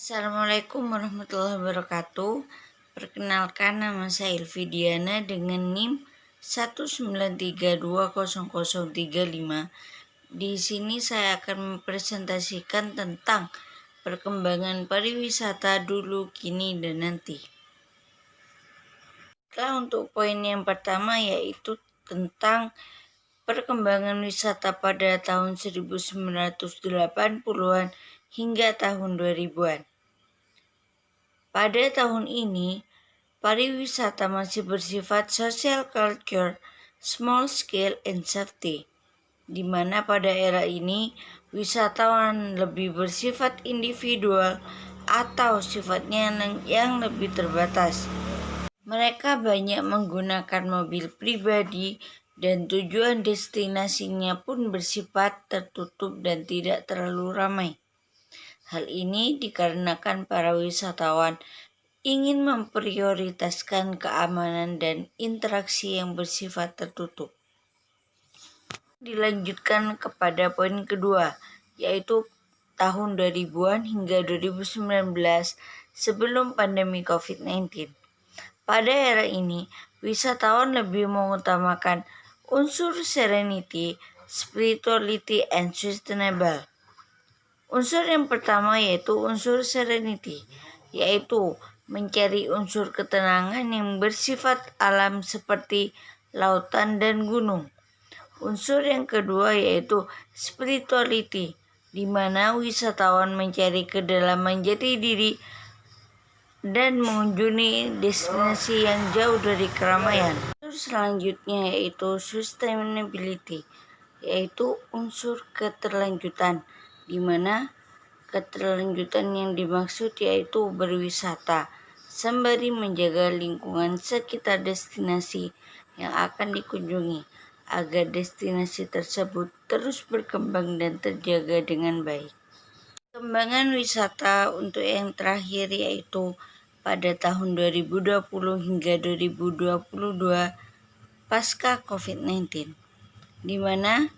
Assalamualaikum warahmatullahi wabarakatuh. Perkenalkan, nama saya Ilvidiana dengan NIM 193200035. Di sini saya akan mempresentasikan tentang perkembangan pariwisata dulu, kini, dan nanti. Untuk poin yang pertama yaitu tentang perkembangan wisata pada tahun 1980-an hingga tahun 2000-an. Pada tahun ini, pariwisata masih bersifat social culture, small scale, and safety, di mana pada era ini wisatawan lebih bersifat individual atau sifatnya yang lebih terbatas. Mereka banyak menggunakan mobil pribadi dan tujuan destinasinya pun bersifat tertutup dan tidak terlalu ramai. Hal ini dikarenakan para wisatawan ingin memprioritaskan keamanan dan interaksi yang bersifat tertutup. Dilanjutkan kepada poin kedua, yaitu tahun 2000-an hingga 2019 sebelum pandemi COVID-19. Pada era ini, wisatawan lebih mengutamakan unsur serenity, spirituality, and sustainable. Unsur yang pertama yaitu unsur serenity, yaitu mencari unsur ketenangan yang bersifat alam seperti lautan dan gunung. Unsur yang kedua yaitu spirituality, di mana wisatawan mencari kedalaman jati diri dan mengunjungi destinasi yang jauh dari keramaian. Unsur selanjutnya yaitu sustainability, yaitu unsur keterlanjutan, di mana keterlanjutan yang dimaksud yaitu berwisata sembari menjaga lingkungan sekitar destinasi yang akan dikunjungi agar destinasi tersebut terus berkembang dan terjaga dengan baik. Perkembangan wisata untuk yang terakhir yaitu pada tahun 2020 hingga 2022 pasca COVID-19, di mana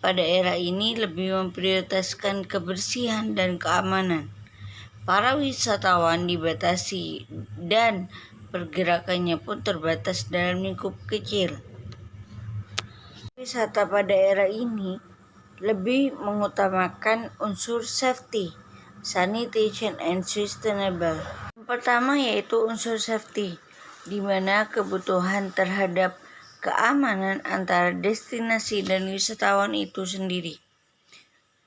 pada era ini lebih memprioritaskan kebersihan dan keamanan. Para wisatawan dibatasi dan pergerakannya pun terbatas dalam lingkup kecil. Wisata pada era ini lebih mengutamakan unsur safety, sanitation, and sustainable. Yang pertama yaitu unsur safety, di mana kebutuhan terhadap keamanan antara destinasi dan wisatawan itu sendiri.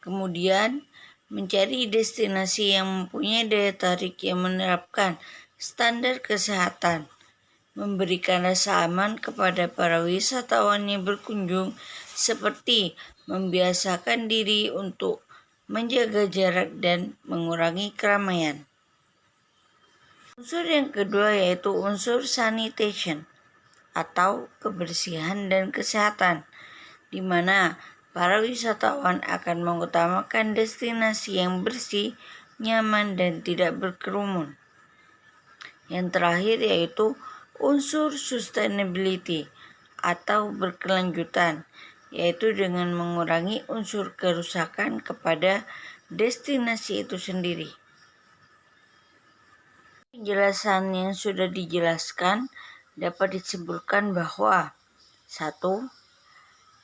Kemudian, mencari destinasi yang mempunyai daya tarik yang menerapkan standar kesehatan, memberikan rasa aman kepada para wisatawan yang berkunjung, seperti membiasakan diri untuk menjaga jarak dan mengurangi keramaian. Unsur yang kedua yaitu unsur sanitation atau kebersihan dan kesehatan, di mana para wisatawan akan mengutamakan destinasi yang bersih, nyaman, dan tidak berkerumun. Yang terakhir yaitu unsur sustainability atau berkelanjutan, yaitu dengan mengurangi unsur kerusakan kepada destinasi itu sendiri. Penjelasan yang sudah dijelaskan dapat disimpulkan bahwa 1.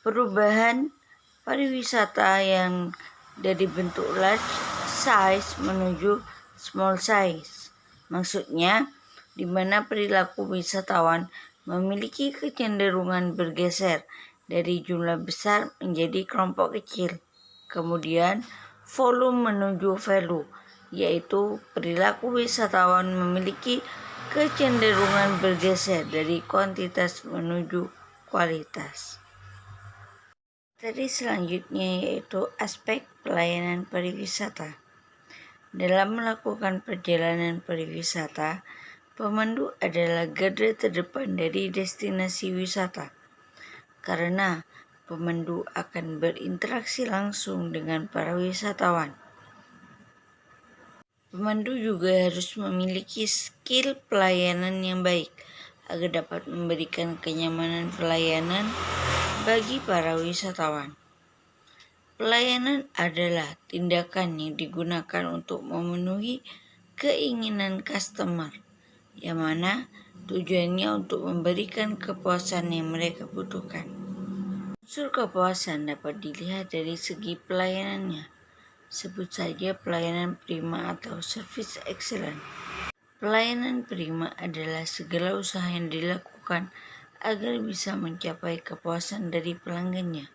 Perubahan pariwisata yang dari bentuk large size menuju small size. Maksudnya, di mana perilaku wisatawan memiliki kecenderungan bergeser dari jumlah besar menjadi kelompok kecil. Kemudian, volume menuju value, yaitu perilaku wisatawan memiliki kecenderungan bergeser dari kuantitas menuju kualitas. Materi selanjutnya yaitu aspek pelayanan pariwisata. Dalam melakukan perjalanan pariwisata, pemandu adalah garda terdepan dari destinasi wisata, karena pemandu akan berinteraksi langsung dengan para wisatawan. Pemandu juga harus memiliki skill pelayanan yang baik agar dapat memberikan kenyamanan pelayanan bagi para wisatawan. Pelayanan adalah tindakan yang digunakan untuk memenuhi keinginan customer, yang mana tujuannya untuk memberikan kepuasan yang mereka butuhkan. Unsur kepuasan dapat dilihat dari segi pelayanannya. Sebut saja pelayanan prima atau service excellent. Pelayanan prima adalah segala usaha yang dilakukan agar bisa mencapai kepuasan dari pelanggannya.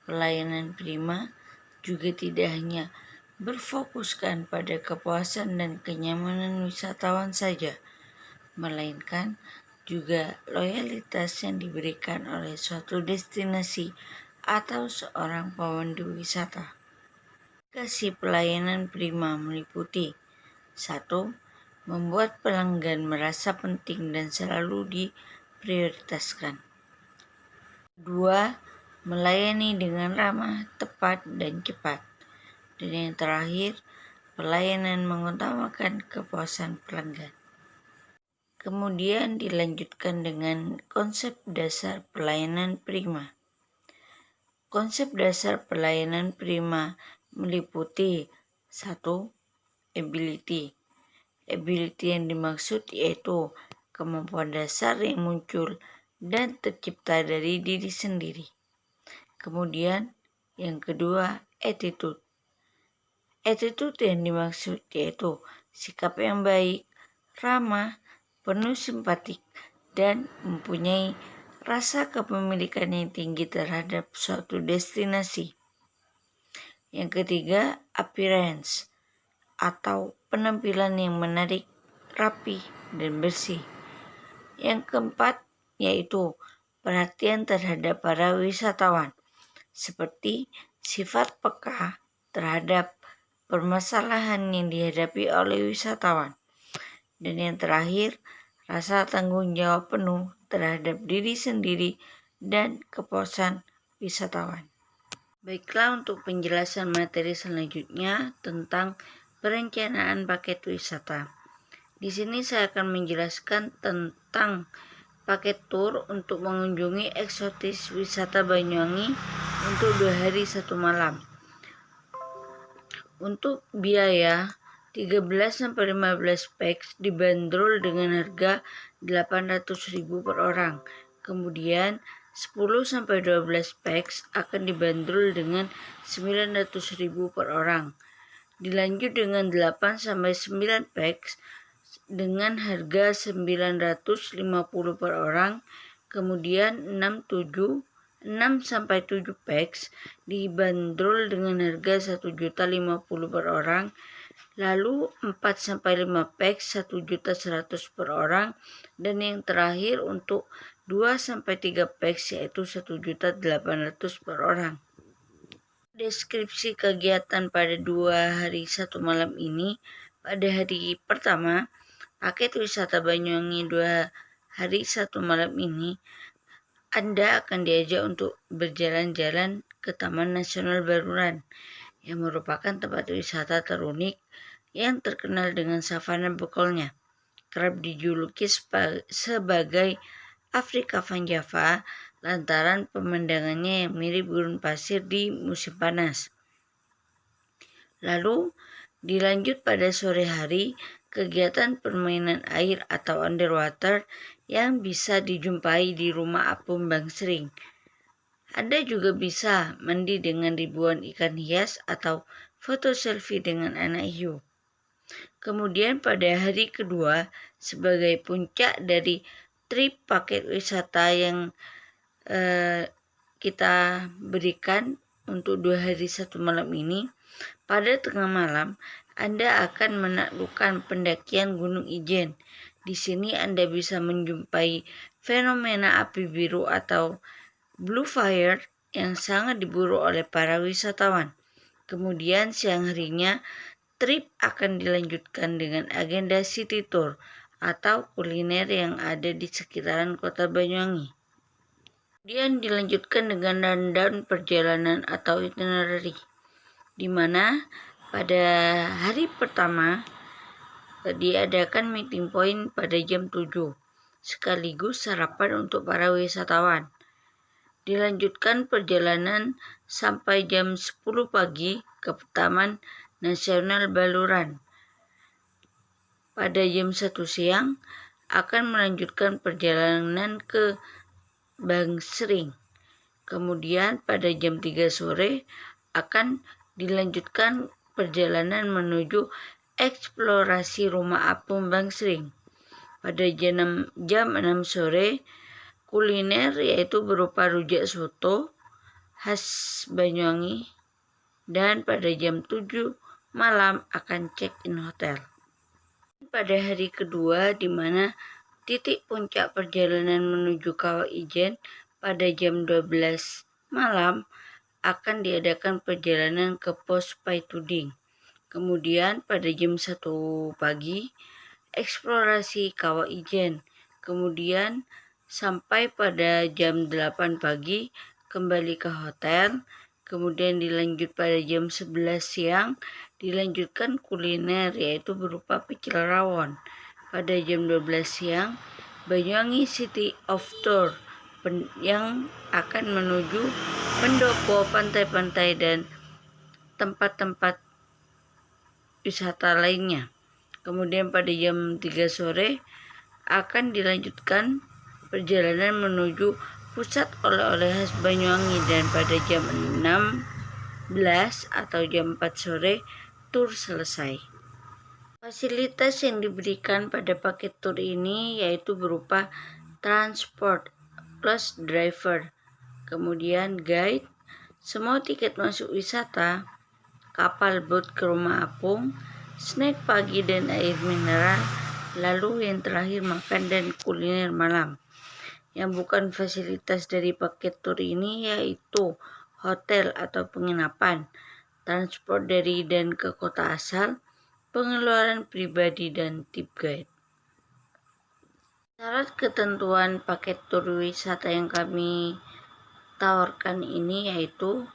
Pelayanan prima juga tidak hanya berfokuskan pada kepuasan dan kenyamanan wisatawan saja, melainkan juga loyalitas yang diberikan oleh suatu destinasi atau seorang pemandu wisata. Kasih pelayanan prima meliputi 1. Membuat pelanggan merasa penting dan selalu diprioritaskan. 2. Melayani dengan ramah, tepat, dan cepat. Dan yang terakhir, pelayanan mengutamakan kepuasan pelanggan. Kemudian dilanjutkan dengan konsep dasar pelayanan prima. Konsep dasar pelayanan prima meliputi 1. Ability. Ability yang dimaksud yaitu kemampuan dasar yang muncul dan tercipta dari diri sendiri. Kemudian yang kedua, attitude. Attitude yang dimaksud yaitu sikap yang baik, ramah, penuh simpatik, dan mempunyai rasa kepemilikan yang tinggi terhadap suatu destinasi. Yang ketiga, appearance atau penampilan yang menarik, rapi, dan bersih. Yang keempat yaitu perhatian terhadap para wisatawan, seperti sifat peka terhadap permasalahan yang dihadapi oleh wisatawan. Dan yang terakhir, rasa tanggung jawab penuh terhadap diri sendiri dan kepuasan wisatawan. Baiklah, untuk penjelasan materi selanjutnya tentang perencanaan paket wisata. Di sini saya akan menjelaskan tentang paket tour untuk mengunjungi eksotis wisata Banyuwangi untuk 2 hari 1 malam. Untuk biaya 13-15 pax dibanderol dengan harga 800.000 per orang. Kemudian 10-12 pax akan dibanderol dengan 900.000 per orang. Dilanjut dengan 8-9 pax dengan harga 950 per orang. Kemudian 6-7 pax dibanderol dengan harga 1.050 per orang. Lalu 4-5 pax 1.100 per orang. Dan yang terakhir untuk 2-3 pax yaitu 1.800 per orang. Deskripsi kegiatan pada 2 hari 1 malam ini. Pada hari pertama, paket wisata Banyuwangi 2 hari 1 malam ini, Anda akan diajak untuk berjalan-jalan ke Taman Nasional Baluran, yang merupakan tempat wisata terunik yang terkenal dengan savana bekolnya. Kerap dijuluki sebagai Afrika Van Java lantaran pemandangannya yang mirip gurun pasir di musim panas. Lalu dilanjut pada sore hari, kegiatan permainan air atau underwater yang bisa dijumpai di rumah apung Bang Sering. Anda juga bisa mandi dengan ribuan ikan hias atau foto selfie dengan anak hiu. Kemudian pada hari kedua, sebagai puncak dari trip paket wisata yang kita berikan untuk 2 hari 1 malam ini, pada tengah malam Anda akan menaklukkan pendakian Gunung Ijen. Di sini Anda bisa menjumpai fenomena api biru atau blue fire yang sangat diburu oleh para wisatawan. Kemudian siang harinya trip akan dilanjutkan dengan agenda city tour atau kuliner yang ada di sekitaran kota Banyuwangi. Kemudian dilanjutkan dengan rundown perjalanan atau itinerary, di mana pada hari pertama diadakan meeting point pada jam 7, sekaligus sarapan untuk para wisatawan. Dilanjutkan perjalanan sampai jam 10 pagi ke Taman Nasional Baluran. pada jam 1 siang akan melanjutkan perjalanan ke Bangsering. Kemudian pada jam 3 sore akan dilanjutkan perjalanan menuju eksplorasi rumah apung Bangsering. Pada jam 6 sore kuliner yaitu berupa rujak soto khas Banyuwangi, dan pada jam 7 malam akan check-in hotel. Pada hari kedua, di mana titik puncak perjalanan menuju Kawah Ijen pada jam 12 malam akan diadakan perjalanan ke pos Paituding. Kemudian pada jam 1 pagi eksplorasi Kawah Ijen. Kemudian sampai pada jam 8 pagi kembali ke hotel. Kemudian dilanjut pada jam 11 siang dilanjutkan kuliner yaitu berupa pecel rawon. Pada jam 12 siang Banyuwangi City of Tour yang akan menuju pendopo, pantai-pantai dan tempat-tempat wisata lainnya. Kemudian pada jam 3 sore akan dilanjutkan perjalanan menuju pusat oleh-oleh khas Banyuwangi, dan pada jam 16 atau jam 4 sore tur selesai. Fasilitas yang diberikan pada paket tur ini yaitu berupa transport plus driver, kemudian guide, semua tiket masuk wisata, kapal boat ke rumah apung, snack pagi dan air mineral, lalu yang terakhir makan dan kuliner malam. Yang bukan fasilitas dari paket tur ini yaitu hotel atau penginapan, transport dari dan ke kota asal, pengeluaran pribadi, dan tip guide. Syarat ketentuan paket tur wisata yang kami tawarkan ini yaitu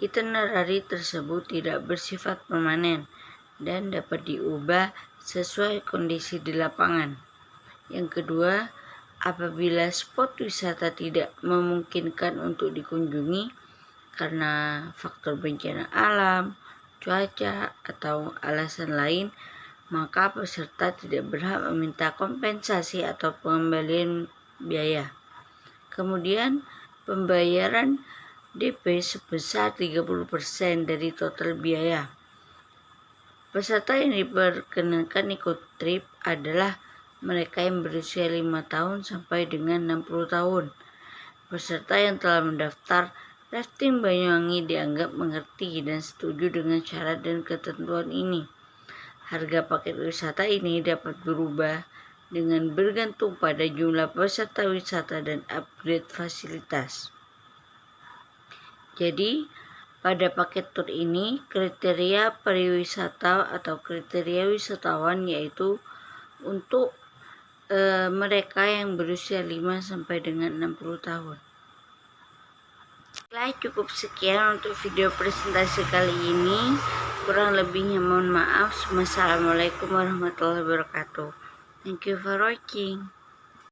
itinerary tersebut tidak bersifat permanen dan dapat diubah sesuai kondisi di lapangan. Yang kedua, apabila spot wisata tidak memungkinkan untuk dikunjungi karena faktor bencana alam, cuaca, atau alasan lain, maka peserta tidak berhak meminta kompensasi atau pengembalian biaya. Kemudian pembayaran DP sebesar 30% dari total biaya. Peserta yang diperkenankan ikut trip adalah mereka yang berusia 5 tahun sampai dengan 60 tahun. Peserta yang telah mendaftar rafting Banyuwangi dianggap mengerti dan setuju dengan syarat dan ketentuan ini. Harga paket wisata ini dapat berubah dengan bergantung pada jumlah peserta wisata dan upgrade fasilitas. Jadi, pada paket tur ini kriteria pariwisata atau kriteria wisatawan yaitu untuk mereka yang berusia 5 sampai dengan 60 tahun. Baiklah, cukup sekian untuk video presentasi kali ini. Kurang lebihnya mohon maaf. Wassalamualaikum warahmatullahi wabarakatuh. Thank you for watching.